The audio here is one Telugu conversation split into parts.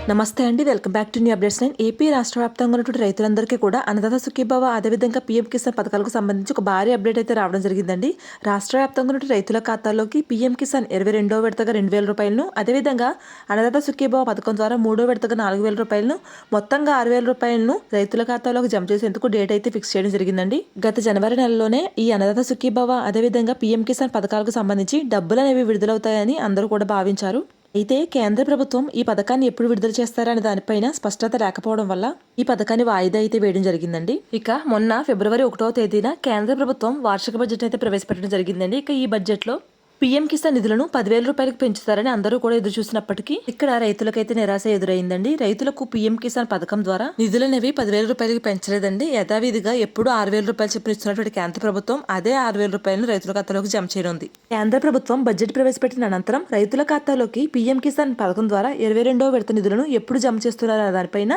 నమస్తే అండి, welcome back to new updates 9. AP రాష్ట్ర వ్యాప్తంగా ఉన్నటువంటి రైతులందరికీ కూడా అన్నదాత సుఖీభవ అదేవిధంగా పీఎం కిసాన్ పథకాలకు సంబంధించి ఒక భారీ అప్డేట్ అయితే రావడం జరిగిందండి. రాష్ట్ర వ్యాప్తంగా ఉన్నటువంటి రైతుల ఖాతాల్లోకి పీఎం కిసాన్ 22వ విడతగా 2,000 రూపాయలను, అదేవిధంగా అన్నదాత సుఖీభవ పథకం ద్వారా 3వ విడతగా 4,000 రూపాయలను, మొత్తంగా 6,000 రూపాయలను రైతుల ఖాతాలోకి జమ చేసేందుకు డేట్ అయితే ఫిక్స్ చేయడం జరిగిందండి. గత జనవరి నెలలోనే ఈ అన్నదాత సుఖీభవ అదేవిధంగా పీఎం కిసాన్ పథకాలకు సంబంధించి డబ్బులు అనేవి విడుదలవుతాయని అందరూ కూడా భావించారు. అయితే కేంద్ర ప్రభుత్వం ఈ పథకాన్ని ఎప్పుడు విడుదల చేస్తారనే దానిపైన స్పష్టత లేకపోవడం వల్ల ఈ పథకాన్ని వాయిదా అయితే వేయడం జరిగిందండి. ఇక మొన్న ఫిబ్రవరి 1వ తేదీన కేంద్ర ప్రభుత్వం వార్షిక బడ్జెట్ అయితే ప్రవేశపెట్టడం జరిగిందండి. ఇక ఈ బడ్జెట్ లో పీఎం కిసాన్ నిధులను 10,000 రూపాయలకు పెంచుతారని అందరూ కూడా ఎదురు చూసినప్పటికీ ఇక్కడ రైతులకైతే నిరాశ ఎదురైందండి. రైతులకు పీఎం కిసాన్ పథకం ద్వారా నిధులనేవి 10,000 రూపాయలకి పెంచలేదండి. యథావిధిగా ఎప్పుడు 6,000 రూపాయలు చెప్పిన ఇస్తున్నటువంటి కేంద్ర ప్రభుత్వం అదే 6,000 రూపాయలను రైతుల ఖాతాలోకి జమ చేయనుంది. కేంద్ర ప్రభుత్వం బడ్జెట్ ప్రవేశపెట్టిన అనంతరం రైతుల ఖాతాలోకి పీఎం కిసాన్ పథకం ద్వారా 22వ విడత నిధులను ఎప్పుడు జమ చేస్తున్నారనే దానిపైన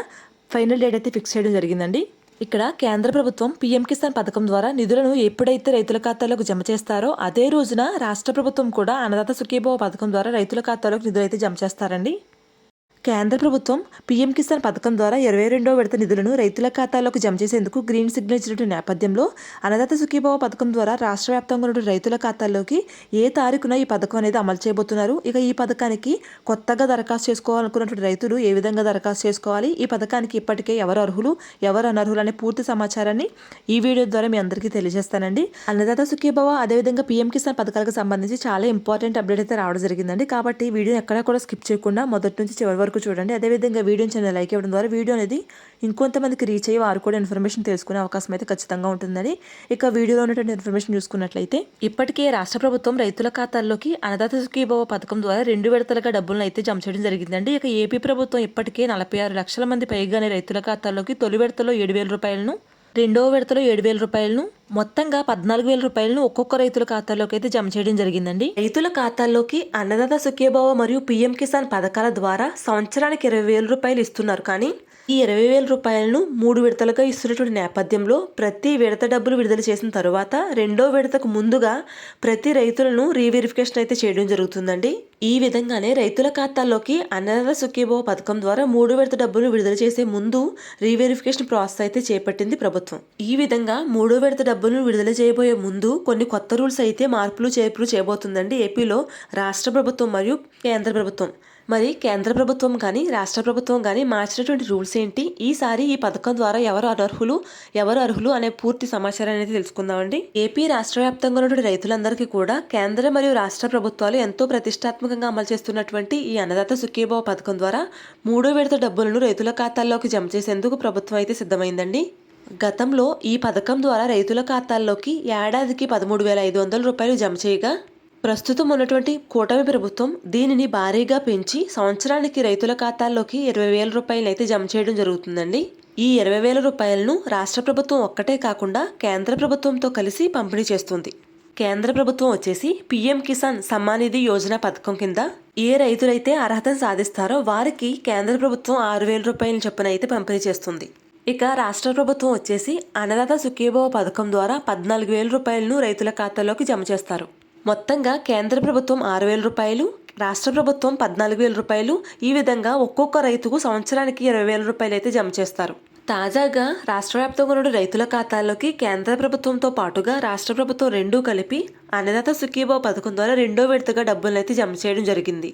ఫైనల్ డేట్ అయితే ఫిక్స్ చేయడం జరిగిందండి. ఇక్కడ కేంద్ర ప్రభుత్వం పీఎం కిసాన్ పథకం ద్వారా నిధులను ఎప్పుడైతే రైతుల ఖాతాలోకి జమ చేస్తారో అదే రోజున రాష్ట్ర ప్రభుత్వం కూడా అన్నదాత సుఖీభవ పథకం ద్వారా రైతుల ఖాతాలోకి నిధులు అయితే జమ చేస్తారండి. కేంద్ర ప్రభుత్వం పీఎం కిసాన్ పథకం ద్వారా 22వ విడత నిధులను రైతుల ఖాతాలోకి జమ చేసేందుకు గ్రీన్ సిగ్నల్ ఇచ్చిన నేపథ్యంలో అన్నదాత సుఖీభవ పథకం ద్వారా రాష్ట్ర వ్యాప్తంగా ఉన్న రైతుల ఖాతాల్లోకి ఏ తారీఖున ఈ పథకం అనేది అమలు చేయబోతున్నారు, ఇక ఈ పథకానికి కొత్తగా దరఖాస్తు చేసుకోవాలనుకున్నటువంటి రైతులు ఏ విధంగా దరఖాస్తు చేసుకోవాలి, ఈ పథకానికి ఇప్పటికే ఎవరు అర్హులు ఎవరు అనర్హులు అనే పూర్తి సమాచారాన్ని ఈ వీడియో ద్వారా మీ అందరికీ తెలియజేస్తానండి. అన్నదాత సుఖీభవ అదేవిధంగా పీఎం కిసాన్ పథకాలకు సంబంధించి చాలా ఇంపార్టెంట్ అప్డేట్ అయితే రావడం జరిగిందండి. కాబట్టి వీడియో ఎక్కడా కూడా స్కిప్ చేయకుండా మొదటి నుంచి చివరి వరకు చూడండి. అదేవిధంగా వీడియోని చిన్న లైక్ ఇవ్వడం ద్వారా వీడియో అనేది ఇంకొంతమందికి రీచ్ అయ్యి వారు కూడా ఇన్ఫర్మేషన్ తెలుసుకునే అవకాశం అయితే ఖచ్చితంగా ఉంటుందని. ఇక వీడియోలో ఉన్నటువంటి ఇన్ఫర్మేషన్ చూసుకున్నట్లయితే ఇప్పటికే రాష్ట్ర ప్రభుత్వం రైతుల ఖాతాల్లోకి అన్నదాత సుఖీభవ పథకం ద్వారా 2 విడతలుగా డబ్బులను అయితే జమ చేయడం జరిగిందండి. ఇక ఏపీ ప్రభుత్వం ఇప్పటికే 46 లక్షల మంది పైగానే రైతుల ఖాతాల్లోకి తొలి విడతలో 7,000 రూపాయలను, రెండవ విడతలో 7,000 రూపాయలను, మొత్తంగా 14,000 రూపాయలను ఒక్కొక్క రైతుల ఖాతాలోకి అయితే జమ చేయడం జరిగిందండి. రైతుల ఖాతాల్లోకి అన్నదాత సుఖీభవ మరియు పీఎం కిసాన్ పథకాల ద్వారా సంవత్సరానికి 20,000 రూపాయలు ఇస్తున్నారు. కానీ ఈ 20,000 రూపాయలను 3 విడతలుగా ఇస్తున్నటువంటి నేపథ్యంలో ప్రతి విడత డబ్బులు విడుదల చేసిన తరువాత రెండో విడతకు ముందుగా ప్రతి రైతులను రీవెరిఫికేషన్ అయితే చేయడం జరుగుతుందండి. ఈ విధంగానే రైతుల ఖాతాల్లోకి అన్నదాత సుఖీభవ పథకం ద్వారా 3 విడత డబ్బులు విడుదల చేసే ముందు రీవెరిఫికేషన్ ప్రాసెస్ అయితే చేపట్టింది ప్రభుత్వం. ఈ విధంగా 3వ విడత డబ్బులను విడుదల చేయబోయే ముందు కొన్ని కొత్త రూల్స్ అయితే మార్పులు చేర్పులు చేయబోతుందండి ఏపీలో రాష్ట్ర ప్రభుత్వం మరియు కేంద్ర ప్రభుత్వం. మరి కేంద్ర ప్రభుత్వం కానీ రాష్ట్ర ప్రభుత్వం కానీ మార్చినటువంటి రూల్స్ ఏంటి, ఈసారి ఈ పథకం ద్వారా ఎవరు అర్హులు అనే పూర్తి సమాచారాన్ని అయితే తెలుసుకుందామండి. ఏపీ రాష్ట్ర వ్యాప్తంగా ఉన్నటువంటి రైతులందరికీ కూడా కేంద్ర మరియు రాష్ట్ర ప్రభుత్వాలు ఎంతో ప్రతిష్టాత్మకంగా అమలు చేస్తున్నటువంటి ఈ అన్నదాత సుఖీభవ పథకం ద్వారా 3వ విడత డబ్బులను రైతుల ఖాతాల్లోకి జమ చేసేందుకు ప్రభుత్వం అయితే సిద్ధమైందండి. గతంలో ఈ పథకం ద్వారా రైతుల ఖాతాల్లోకి ఏడాదికి 13,500 రూపాయలు జమ చేయగా ప్రస్తుతం ఉన్నటువంటి కూటమి ప్రభుత్వం దీనిని భారీగా పెంచి సంవత్సరానికి రైతుల ఖాతాల్లోకి 20,000 రూపాయలు అయితే జమ చేయడం జరుగుతుందండి. ఈ 20,000 రూపాయలను రాష్ట్ర ప్రభుత్వం ఒక్కటే కాకుండా కేంద్ర ప్రభుత్వంతో కలిసి పంపిణీ చేస్తుంది. కేంద్ర ప్రభుత్వం వచ్చేసి పీఎం కిసాన్ సమ్మాన్ నిధి యోజన పథకం కింద ఏ రైతులైతే అర్హతను సాధిస్తారో వారికి కేంద్ర ప్రభుత్వం 6,000 రూపాయల చొప్పున అయితే పంపిణీ చేస్తుంది. ఇక రాష్ట్ర ప్రభుత్వం వచ్చేసి అన్నదాత సుఖీభవ పథకం ద్వారా 14,000 రూపాయలను రైతుల ఖాతాలోకి జమ చేస్తారు. మొత్తంగా కేంద్ర ప్రభుత్వం 6,000 రూపాయలు, రాష్ట్ర ప్రభుత్వం 14,000 రూపాయలు, ఈ విధంగా ఒక్కొక్క రైతుకు సంవత్సరానికి 20,000 రూపాయలు అయితే జమ చేస్తారు. తాజాగా రాష్ట్ర వ్యాప్తంగా ఉన్న రైతుల ఖాతాల్లోకి కేంద్ర ప్రభుత్వంతో పాటుగా రాష్ట్ర ప్రభుత్వం రెండూ కలిపి అన్నదాత సుఖీభవ పథకం ద్వారా 2వ విడతగా డబ్బులను అయితే జమ చేయడం జరిగింది.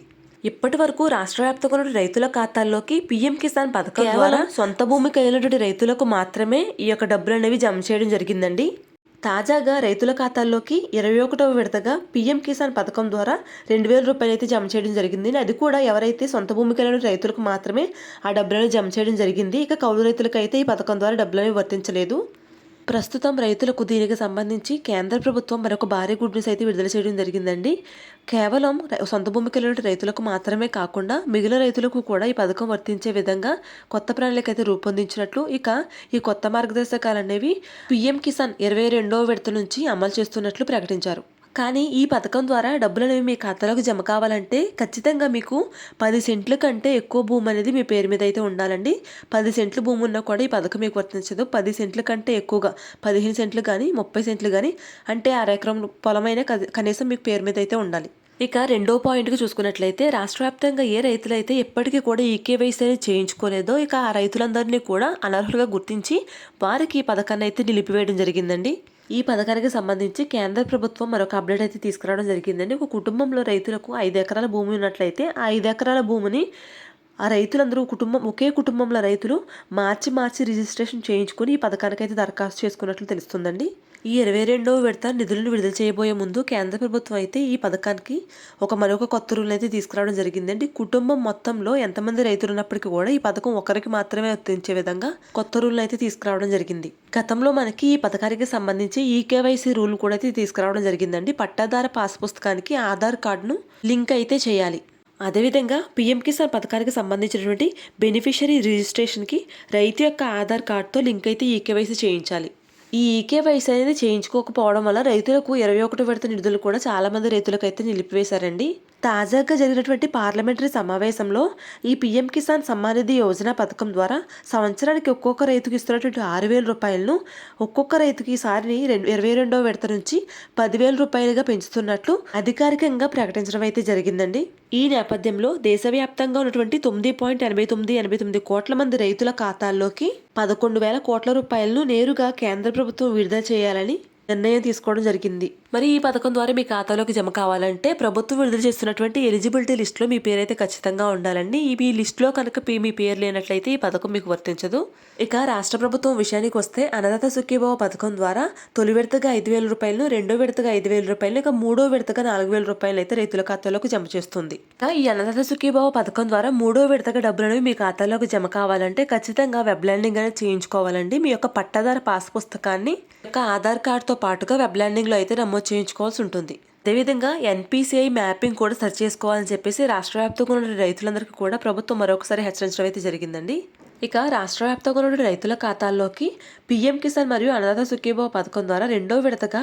ఇప్పటి వరకు రాష్ట్ర వ్యాప్తంగా ఉన్న రైతుల ఖాతాల్లోకి పీఎం కిసాన్ పథకం ద్వారా సొంత భూమి కలిగినటువంటి రైతులకు మాత్రమే ఈ యొక్క డబ్బులు అనేవి జమ చేయడం జరిగిందండి. తాజాగా రైతుల ఖాతాల్లోకి 21వ విడతగా పీఎం కిసాన్ పథకం ద్వారా 2,000 రూపాయలు అయితే జమ చేయడం జరిగింది. అది కూడా ఎవరైతే సొంత భూమి కలిగిన రైతులకు మాత్రమే ఆ డబ్బులను జమ చేయడం జరిగింది. ఇక కౌలు రైతులకు అయితే ఈ పథకం ద్వారా డబ్బులు వర్తించలేదు. ప్రస్తుతం రైతులకు దీనికి సంబంధించి కేంద్ర ప్రభుత్వం మరొక భారీ గుడ్ న్యూస్ అయితే విడుదల చేయడం జరిగిందండి. కేవలం సొంత భూమి కలిగిన రైతులకు మాత్రమే కాకుండా మిగిలిన రైతులకు కూడా ఈ పథకం వర్తించే విధంగా కొత్త ప్రణాళిక అయితే రూపొందించినట్లు, ఇక ఈ కొత్త మార్గదర్శకాలు అనేవి పీఎం కిసాన్ 22వ విడత నుంచి అమలు చేస్తున్నట్లు ప్రకటించారు. కానీ ఈ పథకం ద్వారా డబ్బులనేవి మీ ఖాతాలోకి జమ కావాలంటే ఖచ్చితంగా మీకు 10 సెంట్ల కంటే ఎక్కువ భూమి అనేది మీ పేరు మీద అయితే ఉండాలండి. 10 సెంట్ల భూమి ఉన్నా కూడా ఈ పథకం మీకు వర్తించదు. 10 సెంట్ల కంటే ఎక్కువగా 15 సెంట్లు కానీ 30 సెంట్లు కానీ అంటే అరెకరం పొలమైనా కనీసం మీకు పేరు మీద అయితే ఉండాలి. ఇక రెండో పాయింట్‌కి చూసుకున్నట్లయితే రాష్ట్ర వ్యాప్తంగా ఏ రైతులైతే ఎప్పటికీ కూడా ఈకేవైసీ అనేది చేయించుకోలేదో ఇక ఆ రైతులందరినీ కూడా అనర్హులుగా గుర్తించి వారికి ఈ పథకాన్ని అయితే నిలిపివేయడం జరిగిందండి. ఈ పథకానికి సంబంధించి కేంద్ర ప్రభుత్వం మరొక అప్డేట్ అయితే తీసుకురావడం జరిగిందండి. ఒక కుటుంబంలో రైతులకు 5 ఎకరాల భూమి ఉన్నట్లయితే ఆ 5 ఎకరాల భూమిని ఆ రైతులందరూ ఒకే కుటుంబంలో రైతులు మార్చి రిజిస్ట్రేషన్ చేయించుకొని ఈ పథకానికైతే దరఖాస్తు చేసుకున్నట్లు తెలుస్తుందండి. ఈ 22వ విడత నిధులను విడుదల చేయబోయే ముందు కేంద్ర ప్రభుత్వం అయితే ఈ పథకానికి మరొక కొత్త రూల్ అయితే తీసుకురావడం జరిగిందండి. కుటుంబం మొత్తంలో ఎంతమంది రైతులు ఉన్నప్పటికీ కూడా ఈ పథకం ఒకరికి మాత్రమే వర్తించే విధంగా కొత్త రూల్ అయితే తీసుకురావడం జరిగింది. గతంలో మనకి ఈ పథకానికి సంబంధించి ఈకేవైసీ రూల్ కూడా అయితే తీసుకురావడం జరిగిందండి. పట్టాదార పాస్ పుస్తకానికి ఆధార్ కార్డును లింక్ అయితే చేయాలి. అదేవిధంగా పీఎం కిసాన్ పథకానికి సంబంధించినటువంటి బెనిఫిషరీ రిజిస్ట్రేషన్కి రైతు యొక్క ఆధార్ కార్డుతో లింక్ అయితే ఈకేవైసీ చేయించాలి. ఈ ఈకేవైసీ అనేది చేయించుకోకపోవడం వల్ల రైతులకు 21 విడత నిధులు కూడా చాలామంది రైతులకు అయితే నిలిపివేశారండి. తాజాగా జరిగినటువంటి పార్లమెంటరీ సమావేశంలో ఈ పీఎం కిసాన్ సమ్మాన్ నిధి యోజన పథకం ద్వారా సంవత్సరానికి ఒక్కొక్క రైతుకి ఇస్తున్నటువంటి 6,000 రూపాయలను ఒక్కొక్క రైతుకి ఈసారి 22వ విడత నుంచి 10,000 రూపాయలుగా పెంచుతున్నట్లు అధికారికంగా ప్రకటించడం అయితే జరిగిందండి. ఈ నేపథ్యంలో దేశవ్యాప్తంగా ఉన్నటువంటి 9.8989 కోట్ల మంది రైతుల ఖాతాల్లోకి 11,000 కోట్ల రూపాయలను నేరుగా కేంద్ర ప్రభుత్వం విడుదల చేయాలని నిర్ణయం తీసుకోవడం జరిగింది. మరి ఈ పథకం ద్వారా మీ ఖాతాలోకి జమ కావాలంటే ప్రభుత్వం విడుదల చేస్తున్నటువంటి ఎలిజిబిలిటీ లిస్టులో మీ పేరైతే ఖచ్చితంగా ఉండాలండి. ఈ లిస్టులో కనుక మీ పేరు లేనట్లయితే ఈ పథకం మీకు వర్తించదు. ఇక రాష్ట్ర ప్రభుత్వం విషయానికి వస్తే అన్నదాత సుఖీభవ పథకం ద్వారా తొలి విడతగా 5,000 రూపాయలను, రెండో విడతగా 5,000 రూపాయలు, ఇక మూడో విడతగా 4,000 రూపాయలు అయితే రైతుల ఖాతాలోకి జమ చేస్తుంది. ఈ అన్నదాత సుఖీభవ పథకం ద్వారా మూడో విడతగా డబ్బులు అనేవి మీ ఖాతాలోకి జమ కావాలంటే ఖచ్చితంగా వెబ్ ల్యాండింగ్ అనేది చేయించుకోవాలండి. మీ యొక్క పట్టాదార పాస్ పుస్తకాన్ని ఆధార్ కార్డుతో పాటుగా వెబ్ ల్యాండింగ్లో అయితే నమోదు చేయించుకోవాల్సి ఉంటుంది. అదేవిధంగా ఎన్పిసిఐ మ్యాపింగ్ కూడా సెర్చ్ చేసుకోవాలని చెప్పేసి రాష్ట్ర వ్యాప్తంగా ఉన్న రైతులందరికీ కూడా ప్రభుత్వం మరొకసారి హెచ్చరించడం అయితే జరిగిందండి. ఇక రాష్ట్ర వ్యాప్తంగా ఉన్న రైతుల ఖాతాల్లోకి పీఎం కిసాన్ మరియు అన్నదాత సుఖీభవ పథకం ద్వారా రెండో విడతగా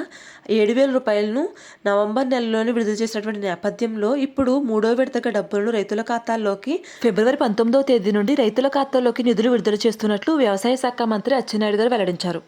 7,000 రూపాయలను నవంబర్ నెలలోనే విడుదల చేసినటువంటి నేపథ్యంలో ఇప్పుడు మూడో విడతగా డబ్బులను రైతుల ఖాతాల్లోకి ఫిబ్రవరి 19వ తేదీ నుండి రైతుల ఖాతాల్లోకి నిధులు విడుదల చేస్తున్నట్లు వ్యవసాయ శాఖ మంత్రి అచ్చెన్నాయుడు గారు వెల్లడించారు.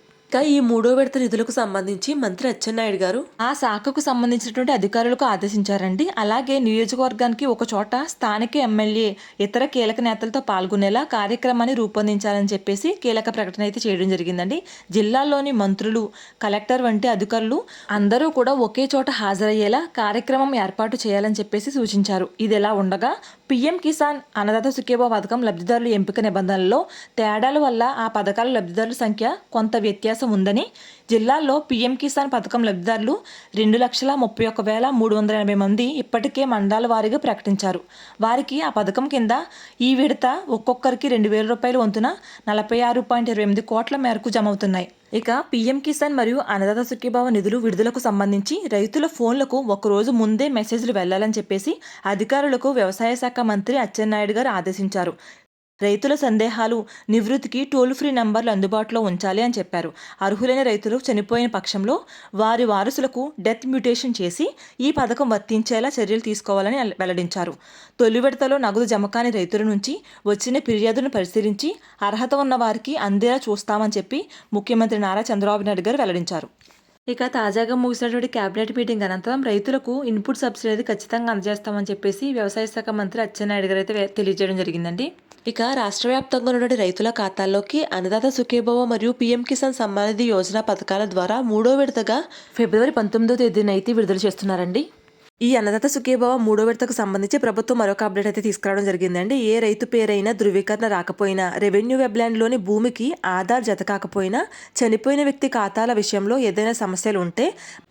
ఈ మూడో విడత నిధులకు సంబంధించి మంత్రి అచ్చెన్నాయుడు గారు ఆ శాఖకు సంబంధించినటువంటి అధికారులకు ఆదేశించారండి. అలాగే నియోజకవర్గానికి ఒక చోట స్థానిక ఎమ్మెల్యే ఇతర కీలక నేతలతో పాల్గొనేలా కార్యక్రమాన్ని రూపొందించాలని చెప్పేసి కీలక ప్రకటన అయితే చేయడం జరిగిందండి. జిల్లాల్లోని మంత్రులు, కలెక్టర్ వంటి అధికారులు అందరూ కూడా ఒకే చోట హాజరయ్యేలా కార్యక్రమం ఏర్పాటు చేయాలని చెప్పేసి సూచించారు. ఇది ఎలా ఉండగా పీఎం కిసాన్ అన్నదాత సుఖీభవ పథకం లబ్ధిదారుల ఎంపిక నిబంధనల్లో తేడాల వల్ల ఆ పథకాల లబ్ధిదారుల సంఖ్య కొంత వ్యత్యాసం ఉందని జిల్లాల్లో పీఎం కిసాన్ పథకం లబ్ధిదారులు 2,31,380 మంది ఇప్పటికే మండలాల వారీగా ప్రకటించారు. వారికి ఆ పథకం కింద ఈ విడత ఒక్కొక్కరికి 2,000 రూపాయల వంతున 46.28 కోట్ల మేరకు జమ అవుతున్నాయి. ఇక పీఎం కిసాన్ మరియు అన్నదాత సుఖీభవ నిధులు విడుదలకు సంబంధించి రైతుల ఫోన్లకు ఒకరోజు ముందే మెసేజ్లు వెళ్లాలని చెప్పేసి అధికారులకు వ్యవసాయ శాఖ మంత్రి అచ్చెన్నాయుడు గారు ఆదేశించారు. రైతుల సందేహాలు నివృత్తికి టోల్ ఫ్రీ నంబర్లు అందుబాటులో ఉంచాలి అని చెప్పారు. అర్హులైన రైతులు చనిపోయిన పక్షంలో వారి వారసులకు డెత్ మ్యూటేషన్ చేసి ఈ పథకం వర్తించేలా చర్యలు తీసుకోవాలని వెల్లడించారు. తొలి విడతలో నగదు జమ కాని రైతుల నుంచి వచ్చిన ఫిర్యాదులను పరిశీలించి అర్హత ఉన్న వారికి అందేలా చూస్తామని చెప్పి ముఖ్యమంత్రి నారా చంద్రబాబు నాయుడు గారు వెల్లడించారు. ఇక తాజాగా ముగిసినటువంటి కేబినెట్ మీటింగ్ అనంతరం రైతులకు ఇన్పుట్ సబ్సిడీ అయితే ఖచ్చితంగా అందజేస్తామని చెప్పేసి వ్యవసాయ శాఖ మంత్రి అచ్చెన్నాయుడు గారు అయితే తెలియజేయడం జరిగిందండి. ఇక రాష్ట్ర వ్యాప్తంగా ఉన్నటువంటి రైతుల ఖాతాల్లోకి అన్నదాత సుఖీభవ మరియు పీఎం కిసాన్ సమ్మాన్ నిధి యోజన పథకాల ద్వారా మూడో విడతగా ఫిబ్రవరి 19వ తేదీన అయితే విడుదల చేస్తున్నారండి. ఈ అన్నదాత సుఖీభవ మూడో విడతకు సంబంధించి ప్రభుత్వం మరొక అప్డేట్ అయితే తీసుకురావడం జరిగిందండి. ఏ రైతు పేరైనా ధృవీకరణ రాకపోయినా, రెవెన్యూ వెబ్లాండ్లోని భూమికి ఆధార్ జత కాకపోయినా, చనిపోయిన వ్యక్తి ఖాతాల విషయంలో ఏదైనా సమస్యలు ఉంటే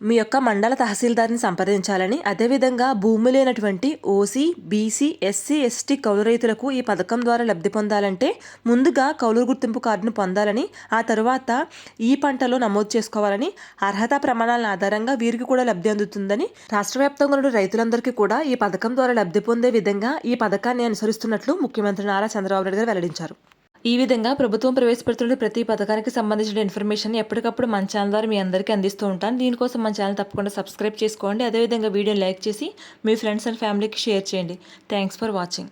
మీ యొక్క మండల తహసీల్దార్ని సంప్రదించాలని, అదేవిధంగా భూమి లేనటువంటి ఓసీ, బీసీ, ఎస్సీ, ఎస్టీ కౌలు రైతులకు ఈ పథకం ద్వారా లబ్ధి పొందాలంటే ముందుగా కౌలు గుర్తింపు కార్డును పొందాలని, ఆ తరువాత ఈ పంటలో నమోదు చేసుకోవాలని, అర్హత ప్రమాణాల ఆధారంగా వీరికి కూడా లబ్ధి అందుతుందని రాష్ట్ర వ్యాప్తంగా రైతులందరికీ కూడా ఈ పథకం ద్వారా లబ్ధి పొందే విధంగా ఈ పథకాన్ని అనుసరిస్తున్నట్లు ముఖ్యమంత్రి నారా చంద్రబాబు నాయుడు గారు వెల్లడించారు. ఈ విధంగా ప్రభుత్వం ప్రవేశపెడుతున్న ప్రతి పథకానికి సంబంధించిన ఇన్ఫర్మేషన్ ఎప్పటికప్పుడు మన ఛానల్ ద్వారా మీ అందరికీ అందిస్తూ ఉంటాను. దీనికోసం మన ఛానల్ తప్పకుండా సబ్స్క్రైబ్ చేసుకోండి. అదేవిధంగా వీడియోని లైక్ చేసి మీ ఫ్రెండ్స్ అండ్ ఫ్యామిలీకి షేర్ చేయండి. Thanks for watching.